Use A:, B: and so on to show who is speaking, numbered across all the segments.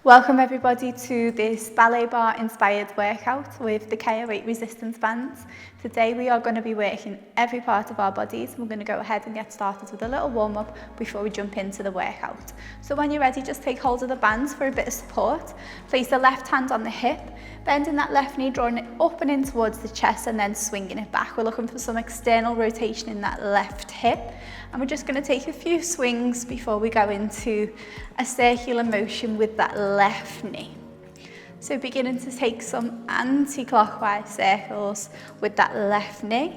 A: Welcome everybody to this ballet bar inspired workout with the KO8 resistance bands. Today we are going to be working every part of our bodies. We're going to go ahead and get started with a little warm up before we jump into the workout. So when you're ready, just take hold of the bands for a bit of support. Place the left hand on the hip, bending that left knee, drawing it up and in towards the chest and then swinging it back. We're looking for some external rotation in that left hip. And we're just going to take a few swings before we go into a circular motion with that left knee. So beginning to take some anti-clockwise circles with that left knee,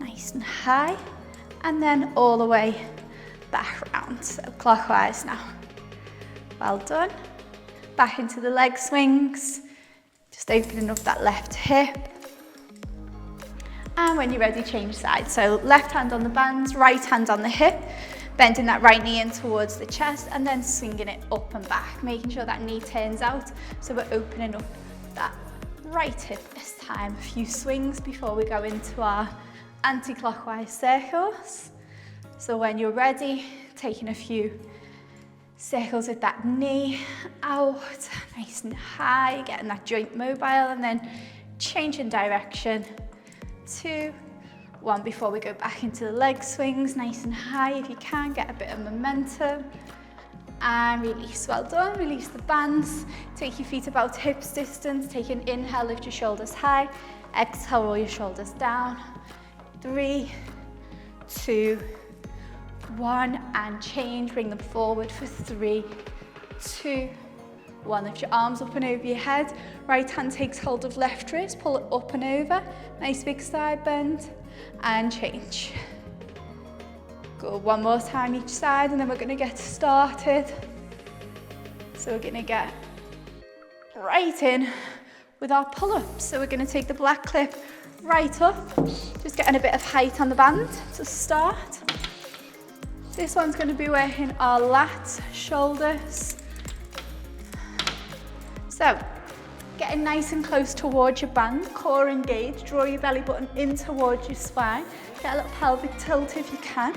A: nice and high, and then all the way back round. So clockwise now. Well done. Back into the leg swings, just opening up that left hip. And when you're ready, change sides. So left hand on the bands, right hand on the hip, bending that right knee in towards the chest and then swinging it up and back, making sure that knee turns out. So we're opening up that right hip this time. A few swings before we go into our anti-clockwise circles. So when you're ready, taking a few circles with that knee out, nice and high, getting that joint mobile and then changing direction. 2, 1 before we go back into the leg swings, nice and high. If you can, get a bit of momentum and release. Well done. Release the bands. Take your feet about hips distance. Take an inhale, lift your shoulders high. Exhale, roll your shoulders down. 3, 2, 1 and change. Bring them forward for 3, 2, 1. Lift your arms up and over your head. Right hand takes hold of left wrist, pull it up and over. Nice big side bend and change. Good, one more time each side and then we're going to get started. So we're going to get right in with our pull-ups. So we're going to take the black clip right up, just getting a bit of height on the band to start. This one's going to be working our lats, shoulders. So, getting nice and close towards your band, core engaged, draw your belly button in towards your spine, get a little pelvic tilt if you can,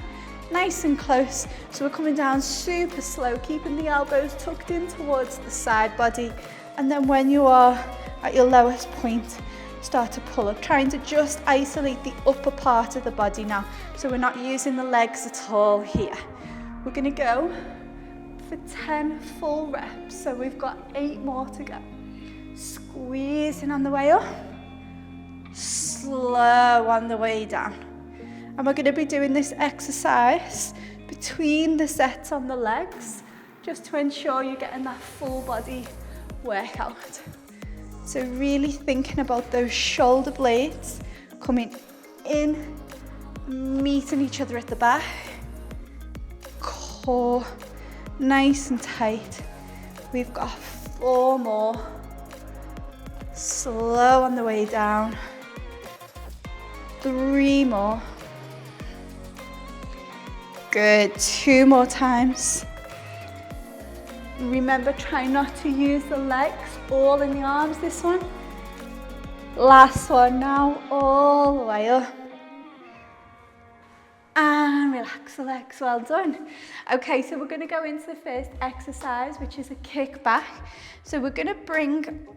A: nice and close. So we're coming down super slow, keeping the elbows tucked in towards the side body, and then when you are at your lowest point, start to pull up, trying to just isolate the upper part of the body now, so we're not using the legs at all here. We're going to go for 10 full reps, so we've got 8 more to go. Squeezing on the way up, slow on the way down. And we're going to be doing this exercise between the sets on the legs, just to ensure you're getting that full body workout. So really thinking about those shoulder blades coming in, meeting each other at the back, core nice and tight. We've got 4 more. Slow on the way down. 3 more. Good, 2 more times. Remember, try not to use the legs, all in the arms this one. Last one now, all the way up. And relax the legs, well done. Okay, so we're gonna go into the first exercise, which is a kick back. So we're gonna bring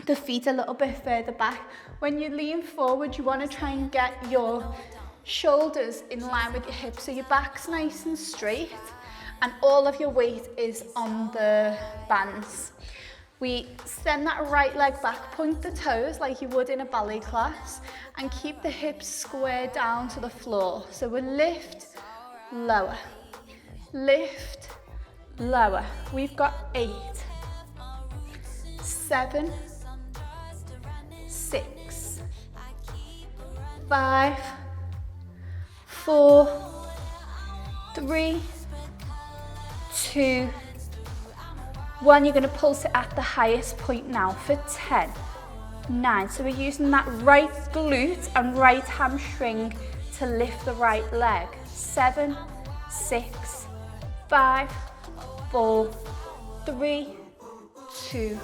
A: the feet a little bit further back. When you lean forward, you wanna try and get your shoulders in line with your hips, so your back's nice and straight, and all of your weight is on the bands. We send that right leg back, point the toes like you would in a ballet class, and keep the hips squared down to the floor. So we lift, lower, lift, lower. We've got 8, 7, 6, 5, 4, 3, 2, 1, you're going to pulse it at the highest point now for 10, 9. So we're using that right glute and right hamstring to lift the right leg. 7, 6, 5, 4, 3, 2,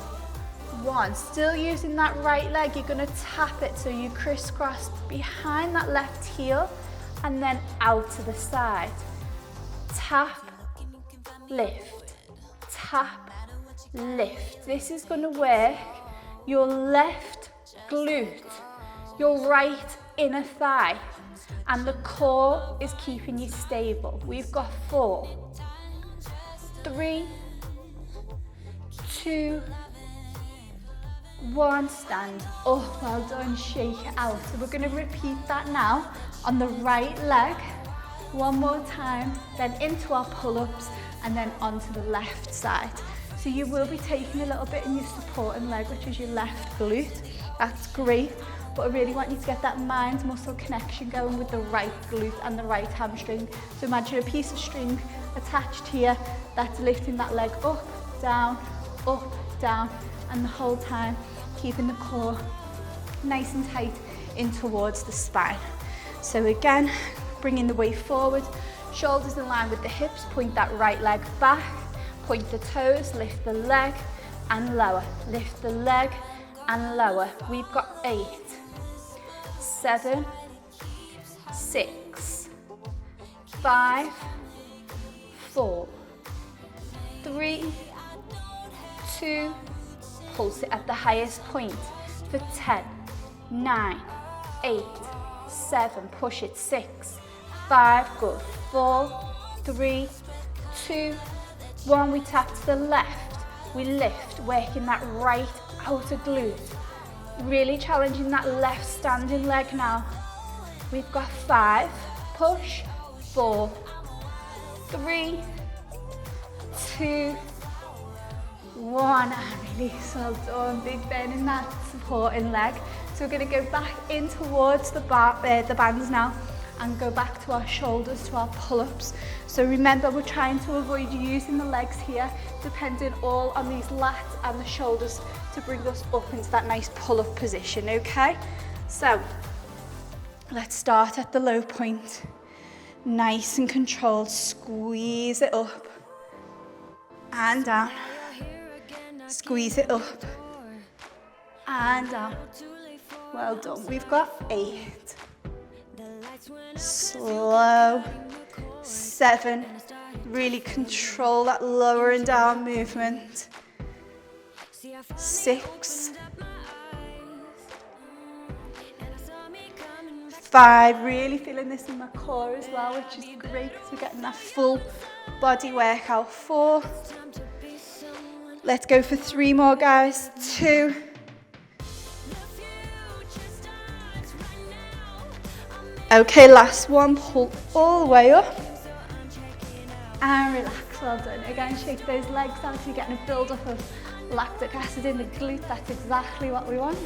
A: 1. Still using that right leg, you're going to tap it so you crisscross behind that left heel and then out to the side. Tap, lift, tap, lift. This is going to work your left glute, your right inner thigh, and the core is keeping you stable. We've got 4, 3, 2, 1, stand up, well done, shake it out. So we're going to repeat that now on the right leg, one more time, then into our pull-ups, and then onto the left side. So you will be taking a little bit in your supporting leg, which is your left glute. That's great, but I really want you to get that mind-muscle connection going with the right glute and the right hamstring. So imagine a piece of string attached here that's lifting that leg up, down, and the whole time keeping the core nice and tight in towards the spine. So again, bringing the weight forward, shoulders in line with the hips, point that right leg back, point the toes, lift the leg and lower, lift the leg and lower. We've got 8, 7, 6, 5, 4, 3, 2, pulse it at the highest point for 10, 9, 8, 7, push it, 6, 5, good, 4, 3, 2, 1, we tap to the left, we lift, working that right outer glute, really challenging that left standing leg now. We've got 5, push, 4, 3, 2, 1, and release, well done, big bend in that supporting leg. So we're going to go back in towards the bands now and go back to our shoulders, to our pull-ups. So remember, we're trying to avoid using the legs here, depending all on these lats and the shoulders to bring us up into that nice pull-up position, okay? So let's start at the low point. Nice and controlled, squeeze it up and down. Squeeze it up and down. Well done. We've got 8. Slow. 7. Really control that lower and down movement. 6. 5. Really feeling this in my core as well, which is great because we're getting that full body workout. 4. Let's go for 3 more, guys. 2. Okay, last one. Pull all the way up. And relax, well done. Again, shake those legs out if you're getting a build-up of lactic acid in the glute. That's exactly what we want.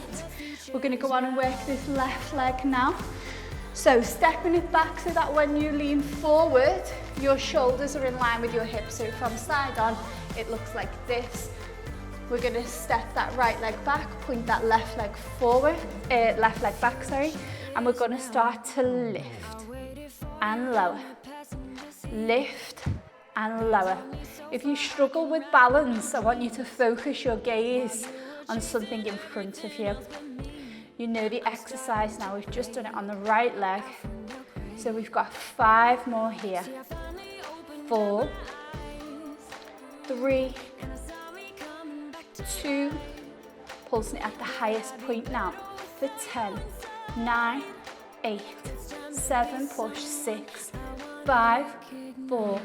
A: We're going to go on and work this left leg now. So stepping it back so that when you lean forward, your shoulders are in line with your hips. So from side on, it looks like this. We're going to step that right leg back, point that left leg forward, left leg back, sorry, and we're going to start to lift and lower, lift and lower. If you struggle with balance, I want you to focus your gaze on something in front of you. You know the exercise now, we've just done it on the right leg, so we've got 5 more here. 4, 3, 2, pulsing it at the highest point now, for 10, 9, 8, 7, push, 6, 5, 4,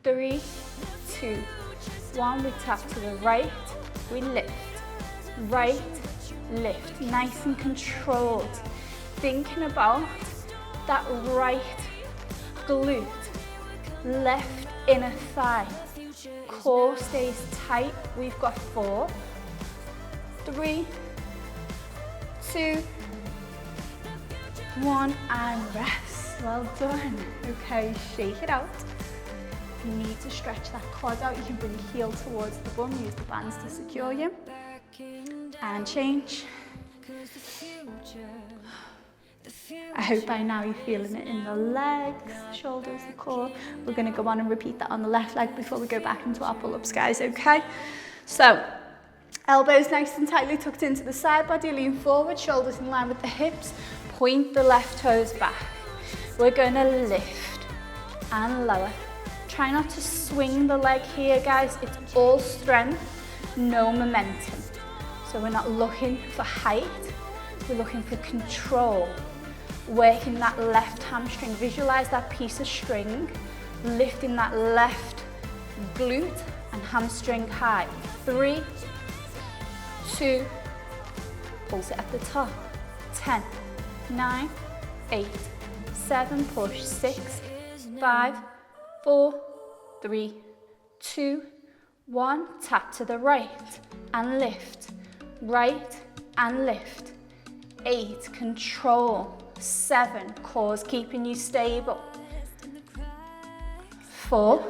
A: 3, 2, 1, we tap to the right, we lift, right, lift, nice and controlled, thinking about that right glute, left inner thigh, core stays tight. We've got 4, 3, 2, 1, and rest. Well done. Okay, shake it out. If you need to stretch that quad out, you can bring your heel towards the bum, use the bands to secure you, and change. I hope by now you're feeling it in the legs, the shoulders, the core. We're going to go on and repeat that on the left leg before we go back into our pull-ups, guys, okay? So, elbows nice and tightly tucked into the side body, lean forward, shoulders in line with the hips, point the left toes back. We're going to lift and lower. Try not to swing the leg here, guys. It's all strength no momentum. So we're not looking for height, we're looking for control. Working that left hamstring, visualize that piece of string, lifting that left glute and hamstring high. 3, 2, pulse it at the top. 10, 9, 8, 7, push. 6, 5, 4, 3, 2, 1. Tap to the right and lift. Right and lift. 8, control. 7, cores keeping you stable. 4,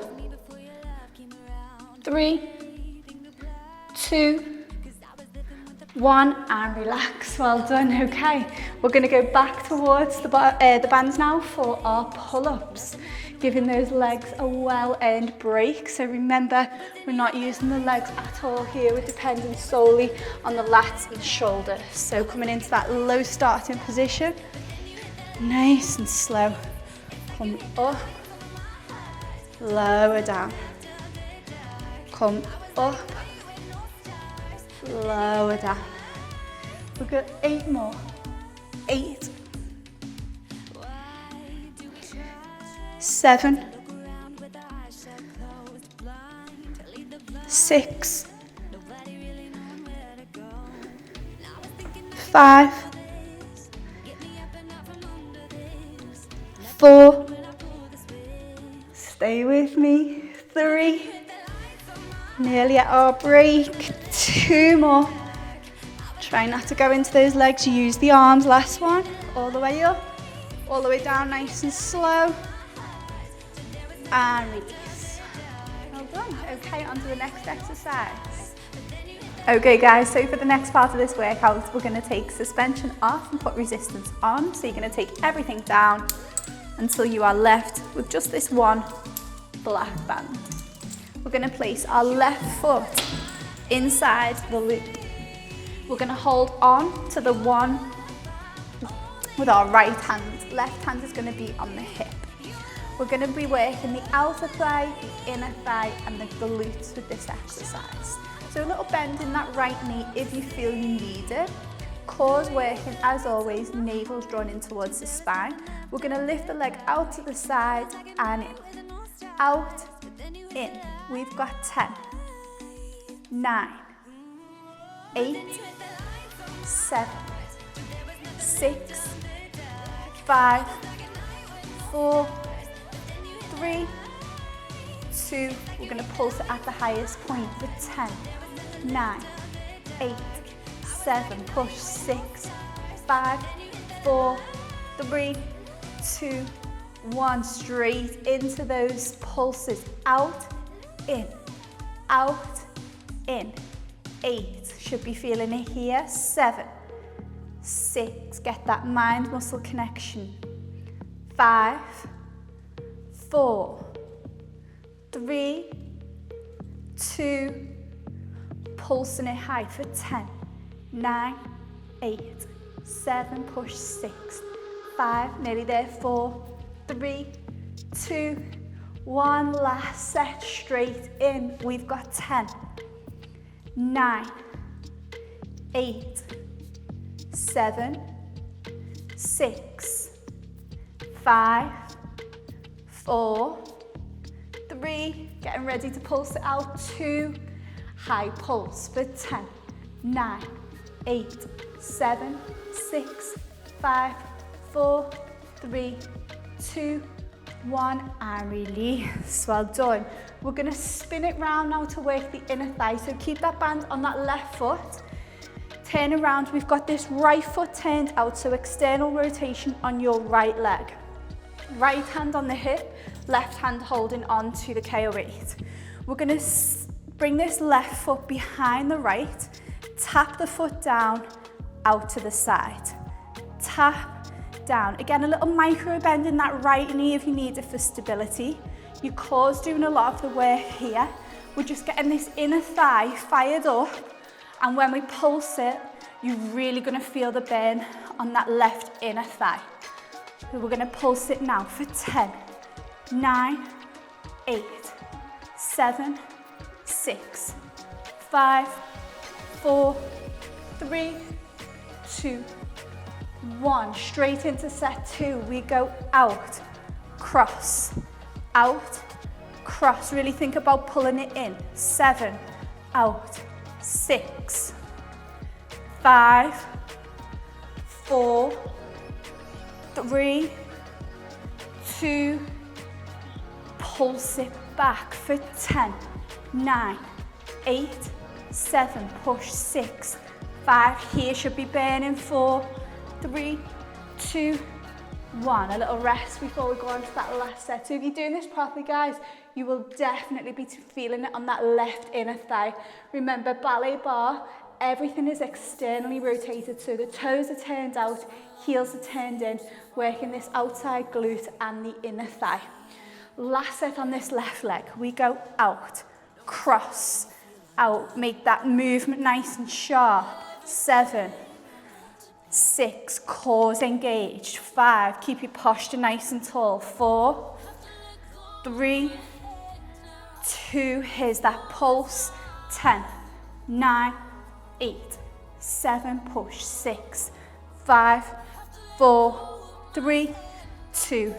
A: 3, 2, 1, and relax. Well done. Okay, we're going to go back towards the bands now for our pull-ups, giving those legs a well-earned break. So remember, we're not using the legs at all here. We're depending solely on the lats and shoulders. So coming into that low starting position, nice and slow. Come up, lower down. Come up, lower down. We've got 8 more. 8, 7, 6, 5, 4, stay with me, 3, nearly at our break, 2 more. Try not to go into those legs, use the arms, last one, all the way up, all the way down, nice and slow, and release. Well done. Okay, on to the next exercise. Okay guys, so for the next part of this workout, we're going to take suspension off and put resistance on. So you're going to take everything down until you are left with just this one black band. We're going to place our left foot inside the loop. We're going to hold on to the one with our right hand. Left hand is going to be on the hip. We're going to be working the outer thigh, the inner thigh, and the glutes with this exercise. So a little bend in that right knee if you feel you need it. Core's working as always, navel's drawn in towards the spine. We're going to lift the leg out to the side and in. Out, in. We've got 10, 9, 8, 7, 6, 5, 4, 3, 2. We're going to pulse it at the highest point for 10, 9, 8, 7, push, 6, 5, 4, 3, 2, 1. Straight into those pulses. Out, in, 8, should be feeling it here. 7, 6, get that mind muscle connection. 5, 4, 3, 2, pulsing it high for 10, 9, 8, 7, push, 6, 5, nearly there, 4, 3, 2, 1, last set, straight in. We've got 10, 9, 8, 7, 6, 5, 4, 3, getting ready to pulse it out, 2, high pulse for 10, 9, 8, 7, 6, 5, 4, 3, 2, 1, and release. Well done. We're going to spin it round now to work the inner thigh. So keep that band on that left foot. Turn around. We've got this right foot turned out, so external rotation on your right leg. Right hand on the hip, left hand holding on to the KO8. We're going to bring this left foot behind the right, tap the foot down, out to the side. Tap, down. Again, a little micro bend in that right knee if you need it for stability. Your core's doing a lot of the work here. We're just getting this inner thigh fired up, and when we pulse it, you're really going to feel the burn on that left inner thigh. So we're going to pulse it now for 10, 9, 8, 7, 6, 5, 4, 3, 2, 1. Straight into set 2. We go out, cross, out, cross. Really think about pulling it in. 7, out, 6, 5, 4, 3, 2, pulse it back for 10, 9, 8, 7, push 6, 5, here should be burning 4, 3, 2, 1. A little rest before we go on to that last set. So if you're doing this properly, guys, you will definitely be feeling it on that left inner thigh. Remember, ballet bar, everything is externally rotated, so the toes are turned out, heels are turned in, working this outside glute and the inner thigh. Last set on this left leg, we go out, cross, out, make that movement nice and sharp. 7, 6, cores engaged. 5, keep your posture nice and tall. 4, 3, 2, here's that pulse. 10, 9, 8, 7, push. 6, 5, 4, 3, 2,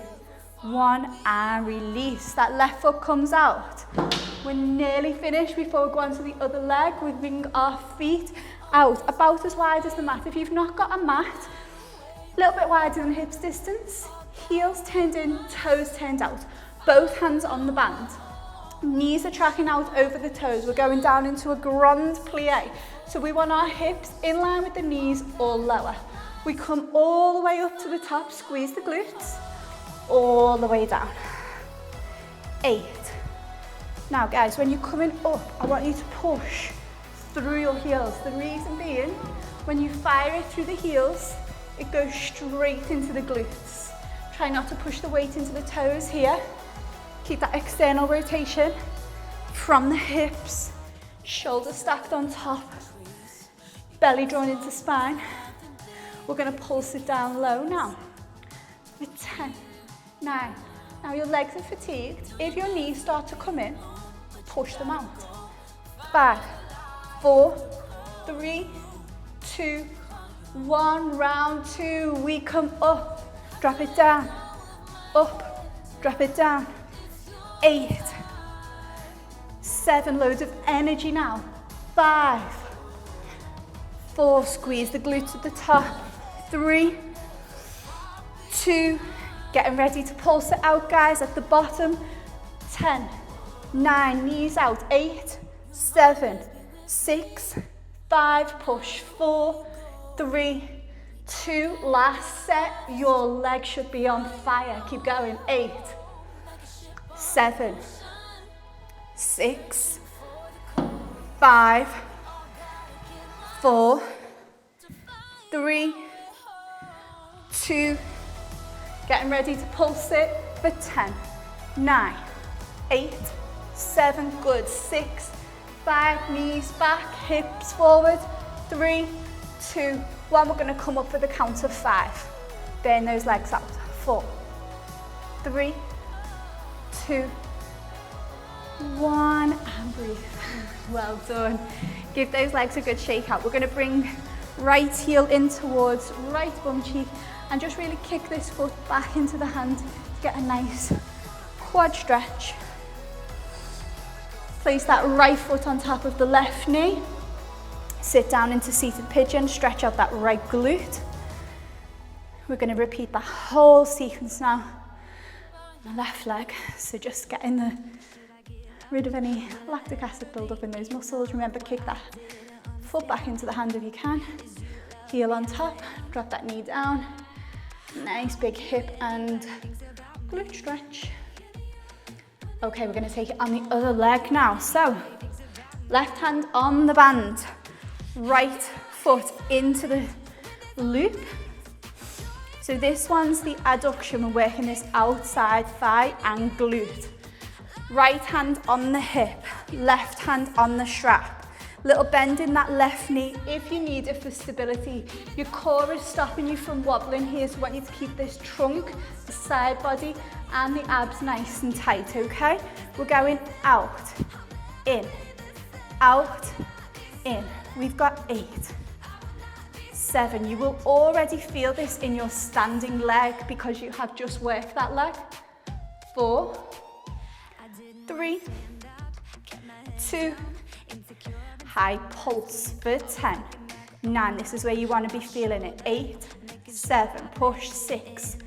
A: 1, and release. That left foot comes out. We're nearly finished. Before we go on to the other leg, we bring our feet out about as wide as the mat. If you've not got a mat, a little bit wider than hips distance, heels turned in, toes turned out, both hands on the band. Knees are tracking out over the toes. We're going down into a grand plie. So we want our hips in line with the knees or lower. We come all the way up to the top, squeeze the glutes, all the way down. 8. Now guys, when you're coming up, I want you to push through your heels. The reason being, when you fire it through the heels, it goes straight into the glutes. Try not to push the weight into the toes here. Keep that external rotation from the hips, shoulders stacked on top, belly drawn into spine. We're going to pulse it down low now. With 10, 9. Now your legs are fatigued. If your knees start to come in, push them out. 5, 4, 3, 2, 1. Round 2. We come up, drop it down, up, drop it down. 8, 7, loads of energy now. 5, 4, squeeze the glutes at the top. 3, 2, getting ready to pulse it out, guys, at the bottom. 10, 9, knees out. 8, 7, 6, 5, push. 4, 3, 2, last set. Your leg should be on fire. Keep going. 8, 7, 6, 5, 4, 3, 2, getting ready to pulse it for 10, 9, 8, 7, good. 6, 5, knees back, hips forward. 3, 2, 1. We're going to come up for the count of 5. Burn those legs out. 4, 3, 2, 1, and breathe. Well done. Give those legs a good shake out. We're going to bring right heel in towards right bum cheek and just really kick this foot back into the hand to get a nice quad stretch. Place that right foot on top of the left knee. Sit down into seated pigeon, stretch out that right glute. We're going to repeat that whole sequence now on the left leg. So just getting rid of any lactic acid buildup in those muscles. Remember, kick that foot back into the hand if you can. Heel on top, drop that knee down. Nice big hip and glute stretch. Okay, we're going to take it on the other leg now. So, left hand on the band, right foot into the loop. So this one's the adduction. We're working this outside thigh and glute. Right hand on the hip, left hand on the strap. Little bend in that left knee if you need it for stability. Your core is stopping you from wobbling here, so I want you to keep this trunk, the side body, and the abs nice and tight, okay? We're going out, in, out, in. We've got 8, 7. You will already feel this in your standing leg because you have just worked that leg. 4, 3, 2, high pulse for 10, 9. This is where you want to be feeling it. 8, 7, push. 6,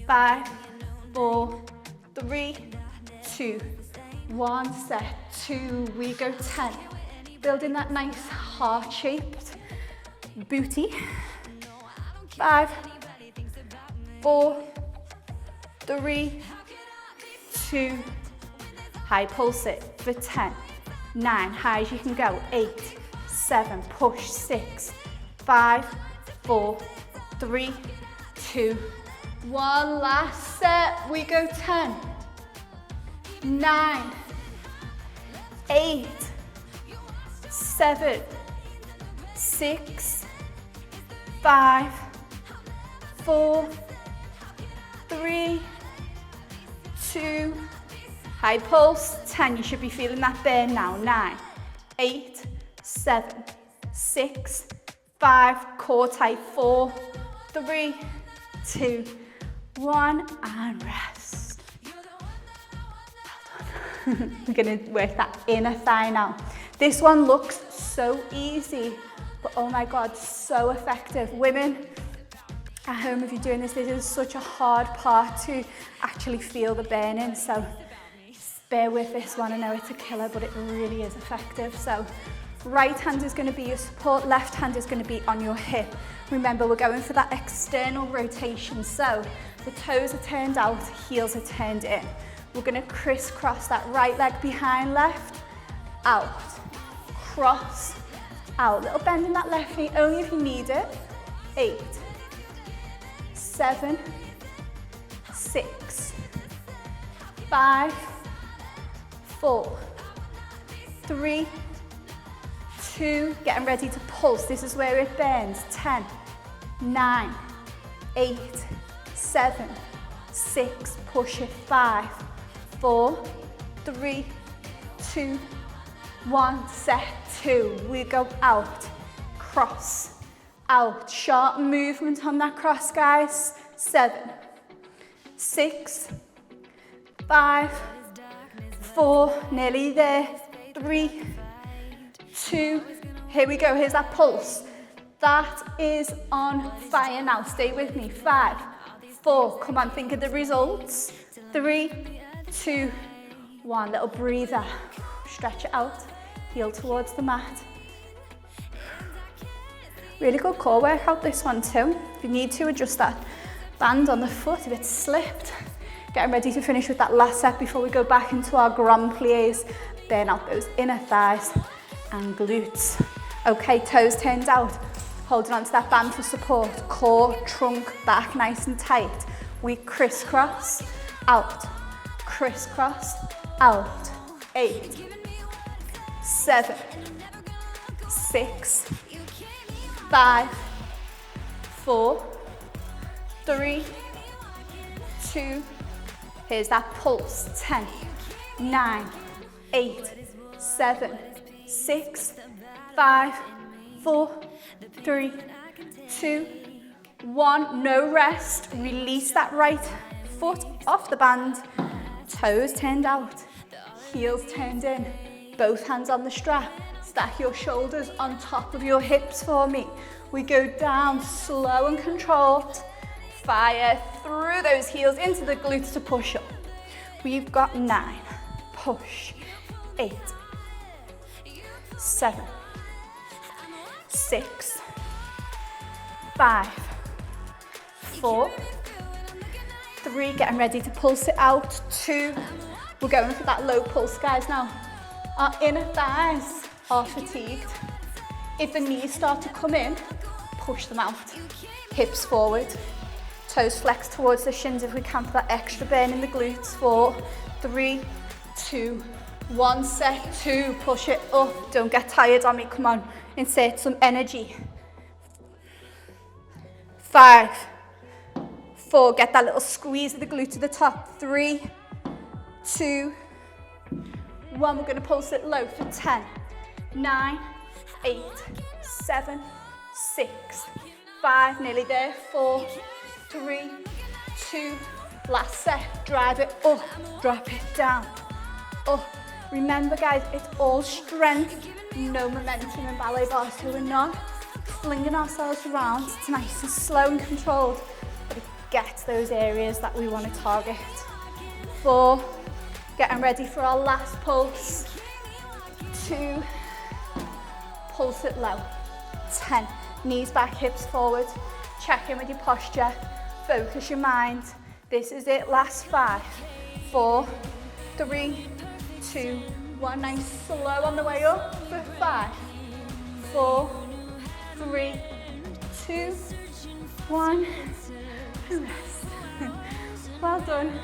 A: 5, 4, 3, 2, 1, set, 2, we go 10. Building that nice heart-shaped booty. 5, 4, 3, 2, high pulse it for 10, 9, high as you can go. 8, 7, push. 6, 5, 4, 3, 2, 1, last set, we go 10, 9, 8, 7, 6, 5, 4, 3, 2, high pulse, 10. You should be feeling that burn now. 9, 8, 7, 6, 5, core tight. 4, 3, 2, 1, and rest. Well done. We're gonna work that inner thigh now. This one looks so easy, but oh my God, so effective. Women at home, if you're doing this is such a hard part to actually feel the burning, so bear with this one. I know it's a killer, but it really is effective. So right hand is going to be your support, left hand is going to be on your hip. Remember, we're going for that external rotation, so the toes are turned out, heels are turned in. We're going to crisscross that right leg behind left, out, cross, out. Little bend in that left knee, only if you need it. 8, 7, 6, 5, 4, 3, 2, getting ready to pulse. This is where it bends. 10, 9, 8, 7, 6, push it. 5, 4, 3, 2, 1, set. 2, we go out, cross, out. Sharp movement on that cross, guys. 7, 6, 5, 4, nearly there. 3, 2, here we go. Here's that pulse. That is on fire now. Stay with me. 5, 4, come on, think of the results. 3, 2, 1, little breather. Stretch it out, heel towards the mat. Really good core workout, this one too. If you need to, adjust that band on the foot if it's slipped. Getting ready to finish with that last set before we go back into our grand plies. Burn out those inner thighs and glutes. Okay, toes turned out. Holding onto that band for support. Core, trunk, back nice and tight. We crisscross, out, crisscross, out. 8, 7, 6, 5, 4, 3, 2, here's that pulse. 10, 9, 8, 7, 6, 5, 4, 3, 2, 1. No rest. Release that right foot off the band. Toes turned out, heels turned in, both hands on the strap. Stack your shoulders on top of your hips for me. We go down slow and controlled. Fire through those heels into the glutes to push up. We've got 9, push, 8, 7, 6, 5, 4, 3, getting ready to pulse it out. 2, we're going for that low pulse, guys, now. Our inner thighs are fatigued. If the knees start to come in, push them out. Hips forward, toes flex towards the shins if we can for that extra burn in the glutes. 4, 3, 2, 1, set. 2, push it up. Don't get tired on me, come on. Insert some energy. 5, 4, get that little squeeze of the glute to the top. 3, 2, 1, we're gonna pulse it low for 10, 9, 8, 7, 6, 5, nearly there, 4, 3, 2, last set, drive it up, drop it down, up. Remember guys, it's all strength, no momentum in ballet bars, so we're not flinging ourselves around. It's nice and slow and controlled, but it gets those areas that we want to target. 4, getting ready for our last pulse. 2, pulse it low. 10, knees back, hips forward. Check in with your posture, focus your mind. This is it, last 5, 4, 3, 2, 1, nice slow on the way up for 5, 4, 3, 2, 1, and rest. Well done.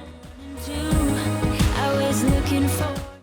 B: I was looking for